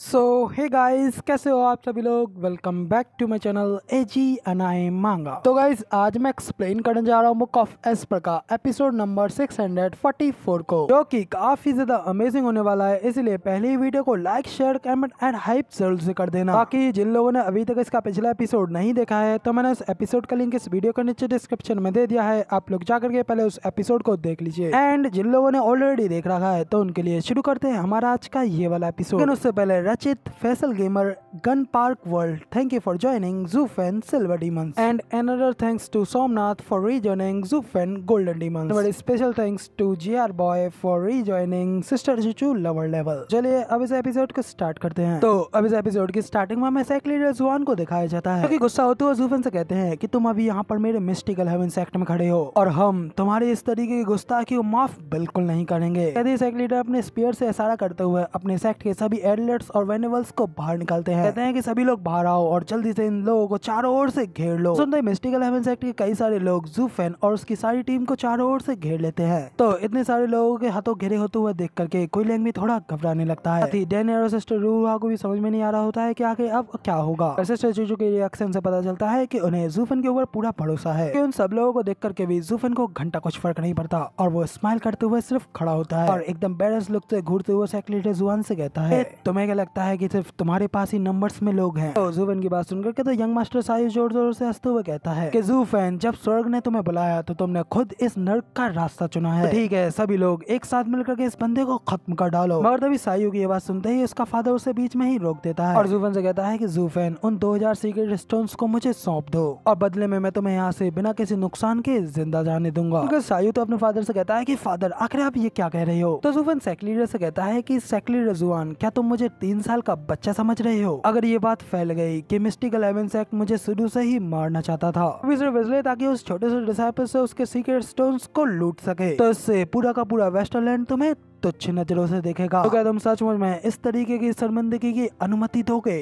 सो hey guys, कैसे हो आप सभी लोग। Welcome back to my channel AG anime manga. तो गाइस, आज मैं एक्सप्लेन करने जा रहा हूँ बुक ऑफ एस्पर का एपिसोड नंबर 644 को, जो कि काफी ज्यादा अमेजिंग होने वाला है। इसलिए पहली वीडियो को like, share, comment and hype जरूर से कर देना। बाकी जिन लोगों ने अभी तक इसका पिछला एपिसोड नहीं देखा है तो मैंने उस एपिसोड का लिंक इस वीडियो के नीचे डिस्क्रिप्शन में दे दिया है, आप लोग जाकर के पहले उस एपिसोड को देख लीजिए। एंड जिन लोगों ने ऑलरेडी देख रखा है तो उनके लिए शुरू करते हैं हमारा आज का ये वाला एपिसोड। लेकिन उससे पहले Rachit, Faisal gamer, gun park world, thank you for joining जूफेन silver demons and another thanks to Somnath for rejoining जूफेन golden demons. Very special thanks to GR boy for rejoining sister चूचू लवर लेवल। चलिए अब इस एपिसोड को स्टार्ट करते हैं। तो अब इस एपिसोड की स्टार्टिंग में हमें सेक्ट लीडर जुआन को दिखाया जाता है, क्योंकि गुस्सा होते हुए जूफेन से कहते हैं कि तुम अभी यहाँ पर मेरे मिस्टिकल हेवन सेक्ट में खड़े हो और हम तुम्हारी इस तरीके की गुस्ताखी को माफ बिल्कुल नहीं करेंगे। कहते सेक्ट लीडर अपने स्पीयर से इशारा करते हुए अपने सेक्ट के सभी एडलर्ट्स और वेनेबल्स को बाहर निकालते हैं। कहते हैं कि सभी लोग बाहर आओ और जल्दी से इन लोगों को चारों ओर से घेर लो। सुनते ही मिस्टिकल हेवन सेक्ट के कई सारे लोग जूफेन और उसकी सारी टीम को चारों ओर से घेर लेते हैं। तो इतने सारे लोगों के हाथों घेरे होते हुए देख करके क्विलिंग भी थोड़ा घबराने लगता है। डैनियल और सिस्टर रूहा को भी समझ में नहीं आ रहा होता है कि आखिर अब क्या होगा। सिस्टर चूचू के रिएक्शन से पता चलता है कि उन्हें जूफेन के ऊपर पूरा भरोसा है। कि उन सब लोगों को देख करके भी जूफेन को घंटा कुछ फर्क नहीं पड़ता और वो स्माइल करते हुए सिर्फ खड़ा होता है और एकदम बैरस लुक से घूरते हुए सेक्ट लीडर जुआन से कहता है, तुम्हें क्या लगता है कि सिर्फ तुम्हारे पास ही नंबर्स में लोग हैं। तो जूफेन की बात सुनकर के तो यंग मास्टर साइज जोर जोर से हंसते हुए कहता है कि जूफेन, जब स्वर्ग ने तुम्हें बुलाया तो तुमने खुद इस नर्क का रास्ता चुना है। तो ठीक है, सभी लोग एक साथ मिलकर के इस बंदे को खत्म कर डालो। मगर तभी सायू की आवाज सुनते ही उसका फादर उसे बीच में ही रोक देता है और जूफेन से कहता है कि जूफेन, उन 2000 सीक्रेट स्टोन्स को मुझे सौंप दो और बदले में मैं तुम्हें यहाँ से बिना किसी नुकसान के जिंदा जाने दूंगा। क्योंकि सायू तो अपने फादर से कहता है कि फादर, आखिर आप ये क्या कह रहे हो। तो जूफेन सेक्ट लीडर से कहता है कि सेक्ट लीडर जुआन, क्या तुम मुझे 3 साल का बच्चा समझ रहे हो। अगर ये बात फैल गई कि मिस्टिकल हेवन सेक्ट मुझे शुरू से ही मारना चाहता था, सिर्फ इसलिए ताकि उस छोटे से डिसाइपल से उसके सीक्रेट स्टोन्स को लूट सके, तो इससे पूरा का पूरा वेस्टरलैंड तुम्हें तुच्छ नजरों से देखेगा। तो क्या तुम सचमुच में इस तरीके की शर्मिंदगी की अनुमति दोगे।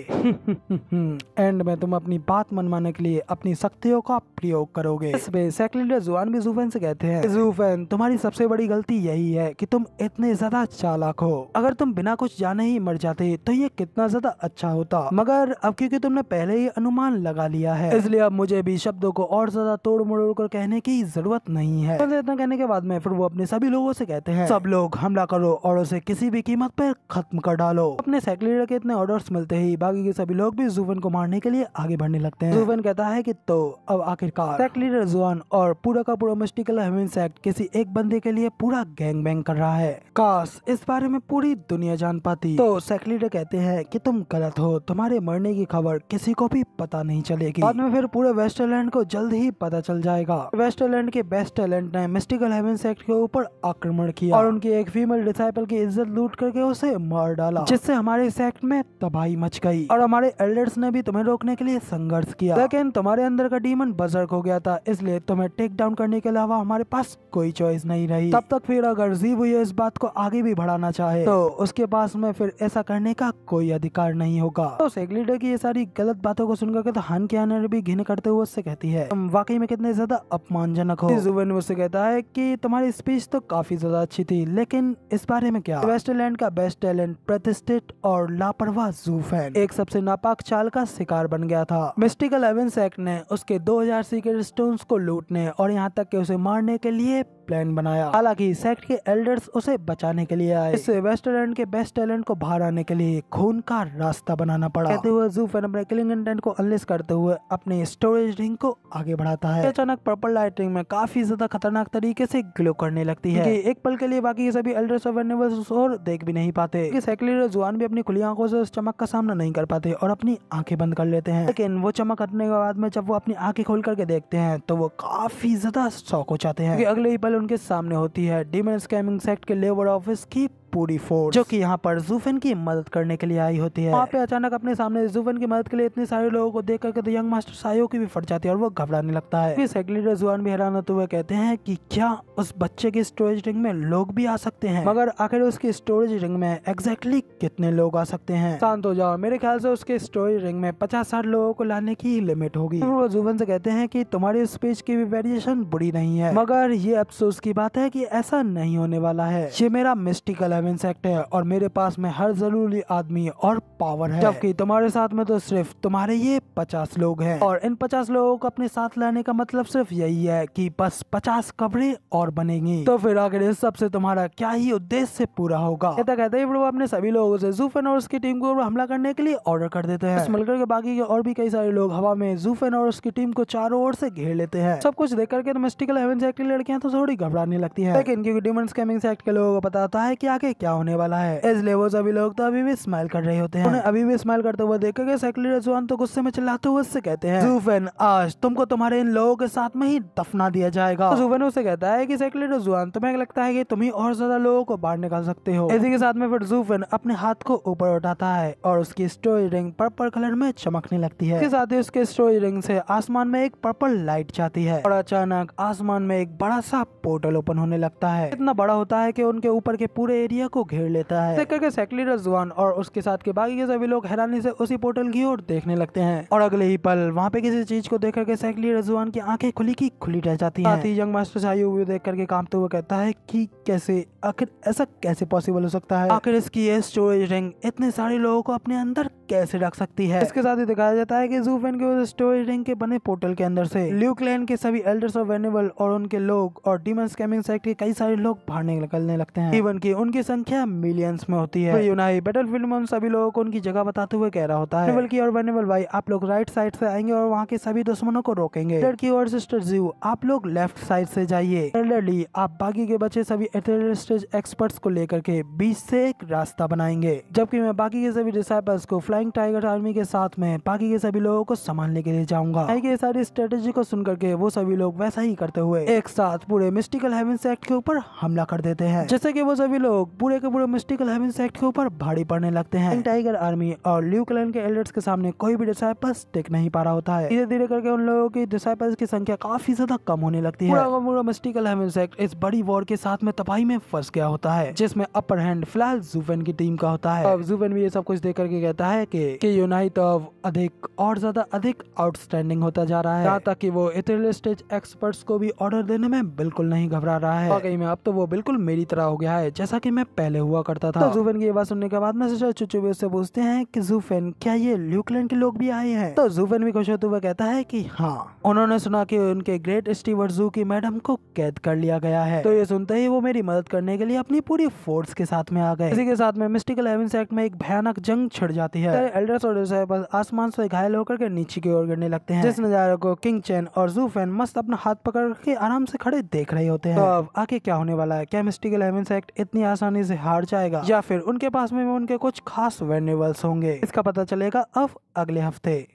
एंड में तुम अपनी बात मनवाने के लिए अपनी शक्तियों का प्रयोग करोगे। इस पे सेक्ट लीडर जुआन भी जूफेन से कहते हैं, जूफेन, तुम्हारी सबसे बड़ी गलती यही है कि तुम इतने ज्यादा चालाक हो। अगर तुम बिना कुछ जाने ही मर जाते तो ये कितना ज्यादा अच्छा होता, मगर अब क्योंकि तुमने पहले ही अनुमान लगा लिया है, इसलिए अब मुझे भी शब्दों को और ज्यादा तोड़ मरोड़ कर कहने की जरूरत नहीं है। इतना कहने के बाद में फिर वो अपने सभी लोगों से कहते हैं, सब लोग हमला करो और उसे किसी भी कीमत पर खत्म कर डालो। अपने सेक्ट लीडर के इतने ऑर्डर्स मिलते ही बाकी के सभी लोग भी जूफेन को मारने के लिए आगे बढ़ने लगते हैं। जूफेन कहता है कि तो अब आखिरकार सेक्ट लीडर जुआन और पूरा का पूरा मिस्टिकल हेवन सेक्ट किसी एक बंदे के लिए पूरा गैंग बैंग कर रहा है। काश इस बारे में पूरी दुनिया जान पाती। तो सेक्ट लीडर कहते हैं कि तुम गलत हो, तुम्हारे मरने की खबर किसी को भी पता नहीं चलेगी। बाद में फिर पूरे वेस्टरलैंड को जल्द ही पता चल जाएगा। वेस्टरलैंड के बेस्ट टैलेंट ने मिस्टिकल हेवन सेक्ट के ऊपर आक्रमण किया और उनकी एक फीमेल डिसाइपल की इज्जत लूट करके उसे मार डाला, जिससे हमारे सेक्ट में तबाही मच गई और हमारे एल्डर्स ने भी तुम्हें रोकने के लिए संघर्ष किया, लेकिन तुम्हारे अंदर का डीमन बर्सर्क हो गया था, इसलिए तुम्हें टेक डाउन करने के अलावा हमारे पास कोई चॉइस नहीं रही। तब तक फिर अगर जीवो इस बात को आगे भी बढ़ाना चाहे तो उसके पास में फिर ऐसा करने का कोई अधिकार नहीं होगा। तो सेक्ट लीडर की ये सारी गलत बातों को सुनकर के तो हान कियाना भी घिन करते हुए उससे कहती है, तुम वाकई में कितने ज्यादा अपमानजनक हो। जुवेन उससे कहता है कि तुम्हारी स्पीच तो काफी ज्यादा अच्छी थी, लेकिन इस बारे में क्या। वेस्टरलैंड का बेस्ट टैलेंट, प्रतिष्ठित और लापरवाह जूफेन एक सबसे नापाक चाल का शिकार बन गया था। मिस्टिकल हेवन सेक्ट ने उसके 2000 सीक्रेट स्टोन्स को लूटने और यहाँ तक कि उसे मारने के लिए प्लान बनाया। हालांकि सेक्ट के एल्डर्स उसे बचाने के लिए आए। इससे वेस्टरलैंड के बेस्ट टैलेंट को बाहर आने के लिए खून का रास्ता बनाना पड़ा। कहते हुए जूफेन अपने किलिंग इंटेंट को अनलेश करते हुए अपने स्टोरेज रिंग को आगे बढ़ाता है। अचानक पर्पल लाइटिंग में काफी ज्यादा खतरनाक तरीके से ग्लो करने लगती है। एक पल के लिए बाकी के सभी एल्डर्स और वेनेबल्स और देख भी नहीं पाते। सेक्ट लीडर जुआन भी अपनी खुली आंखों से उस चमक का सामना नहीं कर पाते और अपनी आंखें बंद कर लेते हैं। लेकिन वो चमक हटने के बाद में जब वो अपनी आंखें खोल करके देखते हैं तो वो काफी ज्यादा शॉक हो जाते हैं, क्योंकि अगले ही पल उनके सामने होती है डीमन स्कैमिंग सेक्ट के लेबर ऑफिस की पूरी फोर्स, जो कि यहाँ पर जूफेन की मदद करने के लिए आई होती है। वहाँ पे अचानक अपने सामने जूफेन की मदद के लिए इतने सारे लोगों को देख करके तो यंग मास्टर सायो की भी फट जाती है और वो घबराने लगता है। सेक्ट लीडर जुआन भी हैरान होते हुए कहते हैं कि क्या उस बच्चे की स्टोरेज रिंग में लोग भी आ सकते हैं, मगर आखिर उसकी स्टोरेज रिंग में एग्जैक्टली कितने लोग आ सकते हैं। शांत हो जाओ, मेरे ख्याल से उसके स्टोरेज रिंग में 50-60 लोगों को लाने की लिमिट होगी। वो जूफेन से कहते हैं कि तुम्हारी स्पीच की भी वेरिएशन बुरी नहीं है, मगर ये अफसोस की बात है कि ऐसा नहीं होने वाला है। ये मेरा मिस्टिकल हेवेंस एक्ट है और मेरे पास में हर जरूरी आदमी और पावर है, जबकि तुम्हारे साथ में तो सिर्फ तुम्हारे ये 50 लोग हैं और इन 50 लोगों को अपने साथ लाने का मतलब सिर्फ यही है कि बस 50 कब्रें और बनेंगी। तो फिर आखिर इस सबसे तुम्हारा क्या ही उद्देश्य पूरा होगा। कहते ही वो अपने सभी लोगों से ज़ूफेन और उसकी टीम को हमला करने के लिए ऑर्डर कर देते हैं। मिलकर के बाकी के और भी कई सारे लोग हवा में ज़ूफेन और उसकी टीम को चारों ओर से घेर लेते हैं। सब कुछ देख करके मिस्टिकल हेवेंस एक्ट की लड़कियां तो थोड़ी घबराने लगती है, लेकिन क्योंकि डीमंस केमिंग एक्ट के लोगों को पता होता है कि आगे क्या होने वाला है, इसलिए वो सभी लोग तो अभी भी स्माइल कर रहे होते हैं। उन्हें अभी भी स्माइल करते हुए देख करके सेक्रेटरी रज़वान तो गुस्से में चिल्लाते हुए उससे कहते हैं, ज़ूफेन आज तुमको तुम्हारे इन लोगों के साथ में ही दफना दिया जाएगा। ज़ूफेन उससे कहता है कि सेक्रेटरी रज़वान तुम्हें लगता है कि तुम ही और ज्यादा लोगों को बाहर निकाल सकते हो। इसी के साथ में फिर ज़ूफेन अपने हाथ को ऊपर उठाता है और उसकी स्टोरी रिंग पर्पल कलर में चमकने लगती है। इसके साथ ही उसके स्टोरी रिंग से आसमान में एक पर्पल लाइट जाती है और अचानक आसमान में एक बड़ा सा पोर्टल ओपन होने लगता है। इतना बड़ा होता है कि उनके ऊपर के पूरे एरिया को घेर लेता है। देख करके सेक्रेटरी रज़वान और उसके साथ के बाकी के सभी लोग हैरानी से उसी पोर्टल की ओर देखने लगते हैं और अगले ही पल वहाँ पे किसी चीज को देख करके सेक्रेटरी रज़वान की आंखें खुली की खुली रह जाती हैं। साथ ही यंग मास्टर शायू भी देख करके कांपते हुए कहता है कि कैसे, आखिर ऐसा कैसे पॉसिबल हो सकता है, आखिर इसकी ये स्टोरेज रिंग इतने सारे लोगों को अपने अंदर कैसे रख सकती है। इसके साथ ही दिखाया जाता है कि ज़ूफेन के उस स्टोरेज रिंग के बने पोर्टल के अंदर से ल्यू क्लैन के सभी एल्डर्स ऑफ वेनेबल और उनके लोग और डीमंस केमिंग एक्ट के कई सारे लोग बाहर निकलने लगते हैं, इवन की उनकी संख्या मिलियंस में होती है। यूनाई बैटलफील्ड में उन सभी लोगों को उनकी जगह बताते हुए कह रहा होता है, वेनेबल की और वेनेबल भाई आप लोग राइट साइड से आएंगे और वहाँ के सभी दुश्मनों को रोकेंगे। लड़की और सिस्टर ज़ू आप लोग लेफ्ट साइड से जाइए। एल्डरली आप बाकी के बचे सभी एथलेटिक्स एक्सपर्ट्स को लेकर के बीच से एक रास्ता बनाएंगे, जबकि मैं बाकी के सभी डिसाइपल्स को फ्लाइंग टाइगर आर्मी के साथ में बाकी के सभी लोगों को संभालने के लिए जाऊंगा। ये सारी स्ट्रेटेजी को सुन करके वो सभी लोग वैसा ही करते हुए एक साथ पूरे मिस्टिकल हेवेंस एक्ट के ऊपर हमला कर देते हैं, जैसे कि वो सभी लोग पूरे के पूरे मिस्टिकल हेवेंस एक्ट के ऊपर भारी पड़ने लगते हैं। टाइगर आर्मी और ल्यू क्लैन के एल्डर्स के सामने कोई भी डिसाइपल्स टिक नहीं पा रहा होता है। धीरे धीरे करके उन लोगों की डिसाइपल्स की संख्या काफी ज्यादा कम होने लगती है। पूरा मिस्टिकल हेवेंस एक्ट इस बड़ी वॉर के साथ में तबाही में फंस गया होता है, जिसमें अपर हैंड फिलहाल ज़ूफेन की टीम का होता है। अब ज़ूफेन भी ये सब कुछ देख करके कहता है कि यूनाइट तो अब अधिक और ज्यादा अधिक आउटस्टैंडिंग होता जा रहा है, यहाँ तक कि वो एथलेटिक्स एक्सपर्ट्स को भी ऑर्डर देने में बिल्कुल नहीं घबरा रहा है। वाकई में अब तो वो बिल्कुल मेरी तरह हो गया है, जैसा कि मैं पहले हुआ करता था। तो ज़ूफेन की ये बात सुनने के बाद में सिस्टर चुचू भी उससे पूछते हैं कि ज़ूफेन क्या ये ल्यू क्लैन के लोग भी आए हैं? तो ज़ूफेन भी खुश होते हुए कहता है कि हाँ, उन्होंने सुना कि उनके ग्रेट स्टीवर्ट ज़ू की मैडम को कैद कर लिया गया है। तो ये सुनते ही वो मेरी मदद करने के लिए अपनी पूरी फोर्स के साथ में आ गए। इसी के साथ में मिस्टिकल हेवेंस एक्ट में एक भयानक जंग छिड़ जाती है। एल्डर्स और डिसाइपल्स आसमान से घायल होकर के नीचे की ओर गिरने लगते हैं, जिस नजारे को किंग चैन और ज़ूफेन मस्त अपना हाथ पकड़ के आराम से खड़े देख रहे होते हैं। तो अब आगे क्या होने वाला है? क्या मिस्टिकल हेवेंस एक्ट इतनी आसानी से हार जाएगा या फिर उनके पास में उनके कुछ खास वेनेबल्स होंगे? इसका पता चलेगा अब अगले हफ्ते।